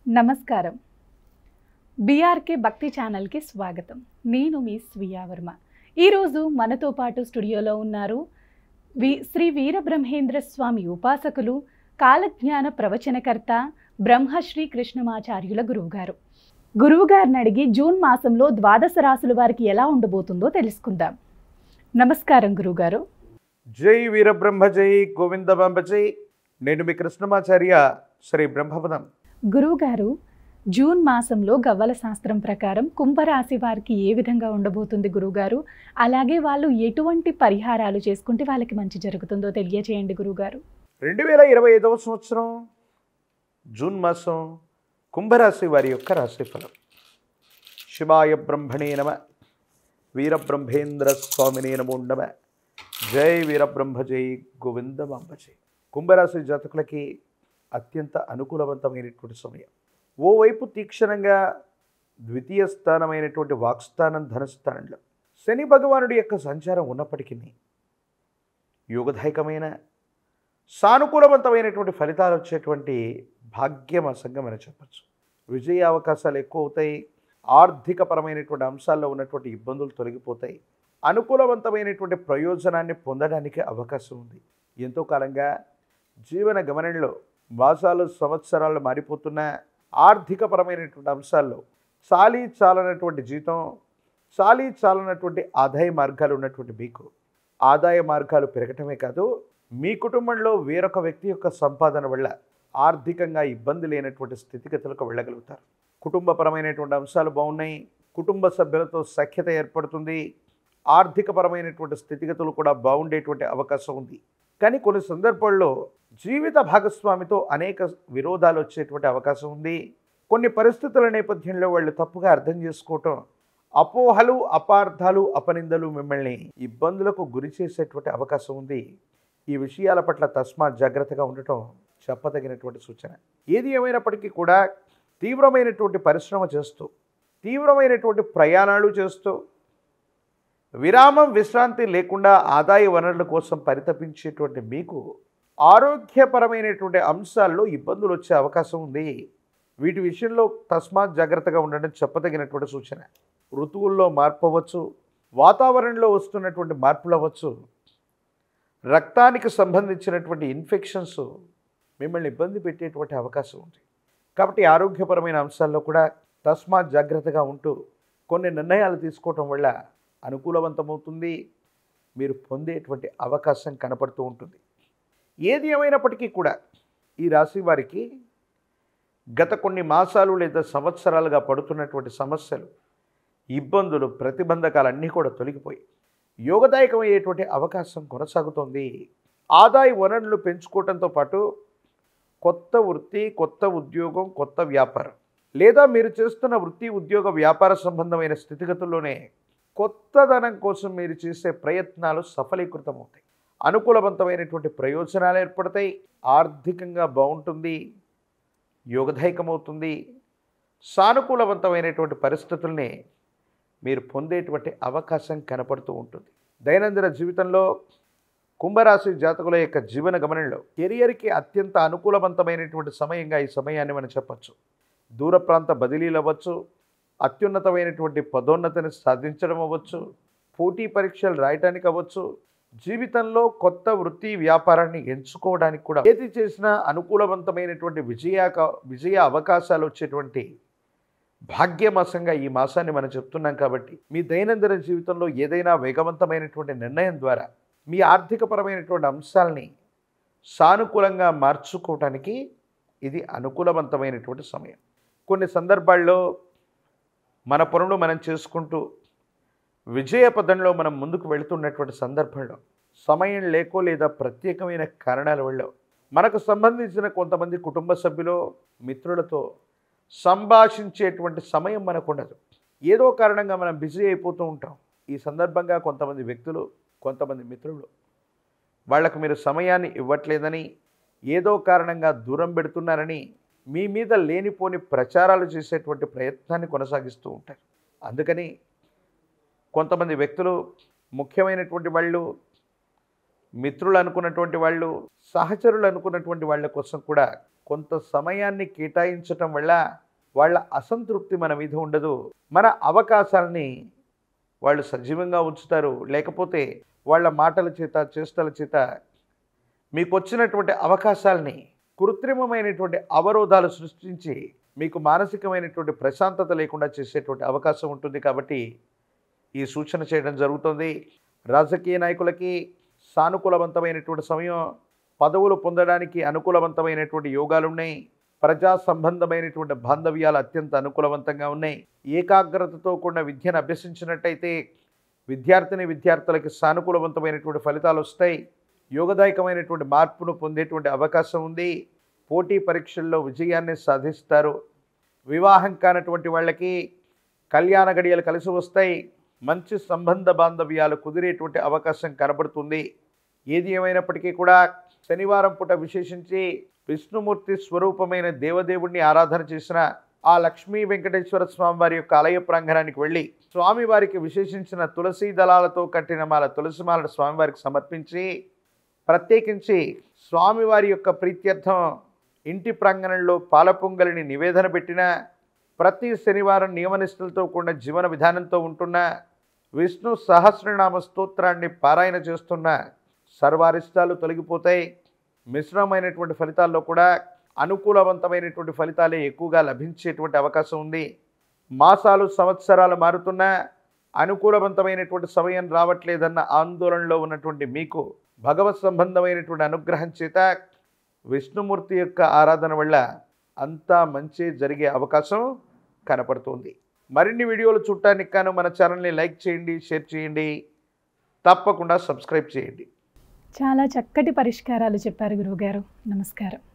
నమస్కారం. బీఆర్కే భక్తి ఛానల్కి స్వాగతం. నేను మీ స్వీయ వర్మ. ఈరోజు మనతో పాటు స్టూడియోలో ఉన్నారు శ్రీ వీరబ్రహ్మేంద్ర స్వామి ఉపాసకులు, కాలజ్ఞాన ప్రవచనకర్త బ్రహ్మశ్రీ కృష్ణమాచార్యుల గురువుగారు. గురువుగారిని అడిగి జూన్ మాసంలో ద్వాదశ రాశుల వారికి ఎలా ఉండబోతుందో తెలుసుకుందాం. నమస్కారం గురువుగారు. జై వీరబ్రహ్మ జై గోవిందబాంబ జై. నేను మీ కృష్ణమాచార్య శ్రీ బ్రహ్మపదం. గురువుగారు, జూన్ మాసంలో గవ్వల శాస్త్రం ప్రకారం కుంభరాశి వారికి ఏ విధంగా ఉండబోతుంది గురువుగారు? అలాగే వాళ్ళు ఎటువంటి పరిహారాలు చేసుకుంటే వాళ్ళకి మంచి జరుగుతుందో తెలియచేయండి గురువుగారు. 2025వ సంవత్సరం జూన్ మాసం కుంభరాశి వారి యొక్క రాశిఫలం. శివాయ బ్రహ్మణే నమ, వీరబ్రహ్మేంద్ర స్వామినే నమో నమ. జై వీరబ్రహ్మ జై గోవిందబాంబ జై. కుంభరాశి జాతకులకి అత్యంత అనుకూలవంతమైనటువంటి సమయం. ఓవైపు తీక్షణంగా ద్వితీయ స్థానమైనటువంటి వాక్స్థానం ధనస్థానంలో శని భగవానుడి యొక్క సంచారం ఉన్నప్పటికీ యోగదాయకమైన సానుకూలవంతమైనటువంటి ఫలితాలు వచ్చేటువంటి భాగ్యమాసంగా మనం చెప్పచ్చు. విజయ అవకాశాలు ఎక్కువ అవుతాయి. ఆర్థికపరమైనటువంటి అంశాల్లో ఉన్నటువంటి ఇబ్బందులు తొలగిపోతాయి. అనుకూలవంతమైనటువంటి ప్రయోజనాన్ని పొందడానికి అవకాశం ఉంది. ఎంతో కాలంగా జీవన గమనంలో మాసాలు సంవత్సరాలు మారిపోతున్న ఆర్థికపరమైనటువంటి అంశాల్లో చాలీ చాలనటువంటి జీతం, చాలీ చాలనటువంటి ఆదాయ మార్గాలు ఉన్నటువంటి మీకు ఆదాయ మార్గాలు పెరగటమే కాదు, మీ కుటుంబంలో వేరొక వ్యక్తి యొక్క సంపాదన వల్ల ఆర్థికంగా ఇబ్బంది లేనటువంటి స్థితిగతులకు వెళ్ళగలుగుతారు. కుటుంబపరమైనటువంటి అంశాలు బాగున్నాయి. కుటుంబ సభ్యులతో సఖ్యత ఏర్పడుతుంది. ఆర్థికపరమైనటువంటి స్థితిగతులు కూడా బాగుండేటువంటి అవకాశం ఉంది. కానీ కొన్ని సందర్భాల్లో జీవిత భాగస్వామితో అనేక విరోధాలు వచ్చేటువంటి అవకాశం ఉంది. కొన్ని పరిస్థితుల నేపథ్యంలో వాళ్ళు తప్పుగా అర్థం చేసుకోవటం, అపోహలు, అపార్థాలు, అపనిందలు మిమ్మల్ని ఇబ్బందులకు గురి చేసేటువంటి అవకాశం ఉంది. ఈ విషయాల పట్ల తస్మాత్ జాగ్రత్తగా ఉండటం చెప్పదగినటువంటి సూచన. ఏది ఏమైనప్పటికీ కూడా తీవ్రమైనటువంటి పరిశ్రమ చేస్తూ, తీవ్రమైనటువంటి ప్రయాణాలు చేస్తూ, విరామం విశ్రాంతి లేకుండా ఆదాయ వనరుల కోసం పరితపించేటువంటి మీకు ఆరోగ్యపరమైనటువంటి అంశాల్లో ఇబ్బందులు వచ్చే అవకాశం ఉంది. వీటి విషయంలో తస్మాత్ జాగ్రత్తగా ఉండడం చెప్పదగినటువంటి సూచన. ఋతువుల్లో మార్పు అవ్వచ్చు, వాతావరణంలో వస్తున్నటువంటి మార్పులు అవ్వచ్చు, రక్తానికి సంబంధించినటువంటి ఇన్ఫెక్షన్స్ మిమ్మల్ని ఇబ్బంది పెట్టేటువంటి అవకాశం ఉంది. కాబట్టి ఆరోగ్యపరమైన అంశాల్లో కూడా తస్మాత్ జాగ్రత్తగా ఉంటూ కొన్ని నిర్ణయాలు తీసుకోవటం వల్ల అనుకూలవంతమవుతుంది. మీరు పొందేటువంటి అవకాశం కనపడుతూ ఉంటుంది. ఏది ఏమైనప్పటికీ కూడా ఈ రాశి వారికి గత కొన్ని మాసాలు లేదా సంవత్సరాలుగా పడుతున్నటువంటి సమస్యలు, ఇబ్బందులు, ప్రతిబంధకాలన్నీ కూడా తొలగిపోయి యోగదాయకమయ్యేటువంటి అవకాశం కొనసాగుతోంది. ఆదాయ వనరులు పెంచుకోవడంతో పాటు కొత్త వృత్తి, కొత్త ఉద్యోగం, కొత్త వ్యాపారం లేదా మీరు చేస్తున్న వృత్తి, ఉద్యోగ, వ్యాపార సంబంధమైన స్థితిగతుల్లోనే కొత్తదనం కోసం మీరు చేసే ప్రయత్నాలు సఫలీకృతమవుతాయి. అనుకూలవంతమైనటువంటి ప్రయోజనాలు ఏర్పడతాయి. ఆర్థికంగా బాగుంటుంది, యోగదాయకమవుతుంది. సానుకూలవంతమైనటువంటి పరిస్థితుల్ని మీరు పొందేటువంటి అవకాశం కనపడుతూ ఉంటుంది. దైనందిన జీవితంలో కుంభరాశి జాతకుల యొక్క జీవన గమనంలో కెరియర్కి అత్యంత అనుకూలవంతమైనటువంటి సమయంగా ఈ సమయాన్ని మనం చెప్పచ్చు. దూర ప్రాంత బదిలీలు అవ్వచ్చు, అత్యున్నతమైనటువంటి పదోన్నతిని సాధించడం అవ్వచ్చు, పోటీ పరీక్షలు రాయటానికి అవ్వచ్చు, జీవితంలో కొత్త వృత్తి, వ్యాపారాన్ని ఎంచుకోవడానికి కూడా ఏది చేసినా అనుకూలవంతమైనటువంటి విజయ అవకాశాలు వచ్చేటువంటి భాగ్యమాసంగా ఈ మాసాన్ని మనం చెప్తున్నాం. కాబట్టి మీ దైనందిన జీవితంలో ఏదైనా వేగవంతమైనటువంటి నిర్ణయం ద్వారా మీ ఆర్థికపరమైనటువంటి అంశాలని సానుకూలంగా మార్చుకోవటానికి ఇది అనుకూలవంతమైనటువంటి సమయం. కొన్ని సందర్భాల్లో మన పనులు మనం చేసుకుంటూ విజయ పదంలో మనం ముందుకు వెళుతున్నటువంటి సందర్భంలో సమయం లేకో లేదా ప్రత్యేకమైన కారణాల వల్ల మనకు సంబంధించిన కొంతమంది కుటుంబ సభ్యులు, మిత్రులతో సంభాషించేటువంటి సమయం మనకు ఉండదు. ఏదో కారణంగా మనం బిజీ అయిపోతూ ఉంటాం. ఈ సందర్భంగా కొంతమంది వ్యక్తులు, కొంతమంది మిత్రులు వాళ్లకు మీరు సమయాన్ని ఇవ్వట్లేదని, ఏదో కారణంగా దూరం పెడుతున్నారని మీ మీద లేనిపోని ప్రచారాలు చేసేటువంటి ప్రయత్నాన్ని కొనసాగిస్తూ ఉంటారు. అందుకని కొంతమంది వ్యక్తులు, ముఖ్యమైనటువంటి వాళ్ళు, మిత్రులు అనుకున్నటువంటి వాళ్ళు, సహచరులు అనుకున్నటువంటి వాళ్ళ కోసం కూడా కొంత సమయాన్ని కేటాయించటం వల్ల వాళ్ళ అసంతృప్తి మన మీద ఉండదు. మన అవకాశాలని వాళ్ళు సజీవంగా ఉంచుతారు. లేకపోతే వాళ్ళ మాటల చేత, చేష్టల చేత మీకు వచ్చినటువంటి అవకాశాలని కృత్రిమమైనటువంటి అవరోధాలు సృష్టించి మీకు మానసికమైనటువంటి ప్రశాంతత లేకుండా చేసేటువంటి అవకాశం ఉంటుంది. కాబట్టి ఈ సూచన చేయడం జరుగుతుంది. రాజకీయ నాయకులకి సానుకూలవంతమైనటువంటి సమయం, పదవులు పొందడానికి అనుకూలవంతమైనటువంటి యోగాలు ఉన్నాయి. ప్రజా సంబంధమైనటువంటి బాంధవ్యాలు అత్యంత అనుకూలవంతంగా ఉన్నాయి. ఏకాగ్రతతో కూడిన విద్యను అభ్యసించినట్టయితే విద్యార్థులకి సానుకూలవంతమైనటువంటి ఫలితాలు వస్తాయి. యోగదాయకమైనటువంటి మార్పును పొందేటువంటి అవకాశం ఉంది. పోటీ పరీక్షల్లో విజయాన్ని సాధిస్తారు. వివాహం కానటువంటి వాళ్ళకి కళ్యాణ గడియలు కలిసి వస్తాయి. మంచి సంబంధ బాంధవ్యాలు కుదిరేటువంటి అవకాశం కనబడుతుంది. ఏది ఏమైనప్పటికీ కూడా శనివారం పూట విశేషించి విష్ణుమూర్తి స్వరూపమైన దేవదేవుడిని ఆరాధన చేసిన ఆ లక్ష్మీ వెంకటేశ్వర స్వామి వారి యొక్క ఆలయ ప్రాంగణానికి వెళ్ళి స్వామివారికి విశేషించిన తులసి దళాలతో కట్టిన తులసిమాలను స్వామివారికి సమర్పించి, ప్రత్యేకించి స్వామివారి యొక్క ప్రీత్యర్థం ఇంటి ప్రాంగణంలో పాల పొంగలిని నివేదన పెట్టిన, ప్రతి శనివారం నియమనిష్టలతో కూడిన జీవన విధానంతో ఉంటున్న, విష్ణు సహస్రనామ స్తోత్రాన్ని పారాయణ చేస్తున్న సర్వారిష్టాలు తొలగిపోతాయి. మిశ్రమైనటువంటి ఫలితాల్లో కూడా అనుకూలవంతమైనటువంటి ఫలితాలే ఎక్కువగా లభించేటువంటి అవకాశం ఉంది. మాసాలు, సంవత్సరాలు మారుతున్నా అనుకూలవంతమైనటువంటి సమయం రావట్లేదన్న ఆందోళనలో ఉన్నటువంటి మీకు భగవత్ సంబంధమైనటువంటి అనుగ్రహం చేత విష్ణుమూర్తి యొక్క ఆరాధన వల్ల అంతా మంచి జరిగే అవకాశం కనపడుతుంది. మరిన్ని వీడియోలు చూడటానికి గాను మన ఛానల్ని లైక్ చేయండి, షేర్ చేయండి, తప్పకుండా సబ్స్క్రైబ్ చేయండి. చాలా చక్కటి పరిష్కారాలు చెప్పారు గురువుగారు. నమస్కారం.